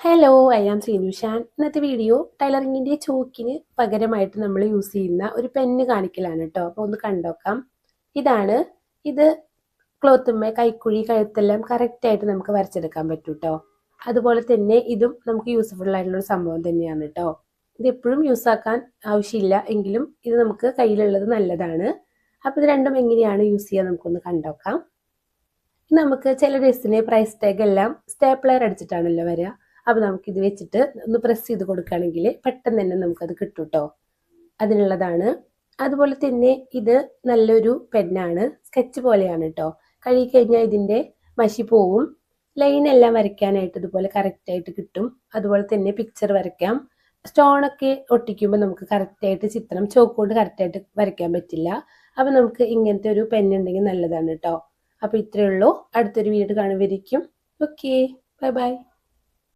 Hello, I am സീനുഷാൻ. ഇന്നത്തെ video ടൈലറിങ്ങിൻ്റെ ചോക്കിന് പകരമായിട്ട് നമ്മൾ യൂസ് ചെയ്യുന്ന ഒരു പെന്ന് കാണിക്കലാണ് കേട്ടോ. അപ്പോൾ ഒന്ന് കണ്ടോക്കാം. ഇതാണ് ഇത്. ക്ലോത്തുമ്മേ കൈക്കുഴി കഴുത്തെല്ലാം കറക്റ്റായിട്ട് നമുക്ക് വരച്ചെടുക്കാൻ പറ്റും കേട്ടോ. അതുപോലെ തന്നെ ഇതും നമുക്ക് യൂസ്ഫുൾ ആയിട്ടുള്ളൊരു സംഭവം തന്നെയാണ് കേട്ടോ. ഇത് എപ്പോഴും യൂസ് ആക്കാൻ ആവശ്യമില്ല എങ്കിലും ഇത് നമുക്ക് കയ്യിലുള്ളത് നല്ലതാണ്. അപ്പോൾ ഇത് രണ്ടും എങ്ങനെയാണ് യൂസ് ചെയ്യുക നമുക്കൊന്ന് കണ്ടോക്കാം. നമുക്ക് ചില ഡ്രസ്സിന് പ്രൈസ് ടാഗ് എല്ലാം സ്റ്റേപ്ലർ അടിച്ചിട്ടാണല്ലോ വരിക. അപ്പോൾ നമുക്കിത് വെച്ചിട്ട് ഒന്ന് പ്രസ് ചെയ്ത് കൊടുക്കുകയാണെങ്കിൽ പെട്ടെന്ന് തന്നെ നമുക്കത് കിട്ടും കേട്ടോ. അതിനുള്ളതാണ്. അതുപോലെ തന്നെ ഇത് നല്ലൊരു പെന്നാണ്. സ്കെച്ച് പോലെയാണ് കേട്ടോ. കഴുകി കഴിഞ്ഞാൽ ഇതിൻ്റെ മഷി പോവും. ലൈനെല്ലാം വരയ്ക്കാനായിട്ട് ഇതുപോലെ കറക്റ്റായിട്ട് കിട്ടും. അതുപോലെ തന്നെ പിക്ചർ വരയ്ക്കാം. സ്റ്റോണൊക്കെ ഒട്ടിക്കുമ്പോൾ നമുക്ക് കറക്റ്റായിട്ട് ചിത്രം ചോക്ക് കൊണ്ട് കറക്റ്റായിട്ട് വരയ്ക്കാൻ പറ്റില്ല. അപ്പോൾ നമുക്ക് ഇങ്ങനത്തെ ഒരു പെന്നുണ്ടെങ്കിൽ നല്ലതാണ് കേട്ടോ. അപ്പോൾ ഇത്രയേ ഉള്ളൂ. അടുത്തൊരു വീഡിയോ കാണുമായിരിക്കും. Okay, bye bye.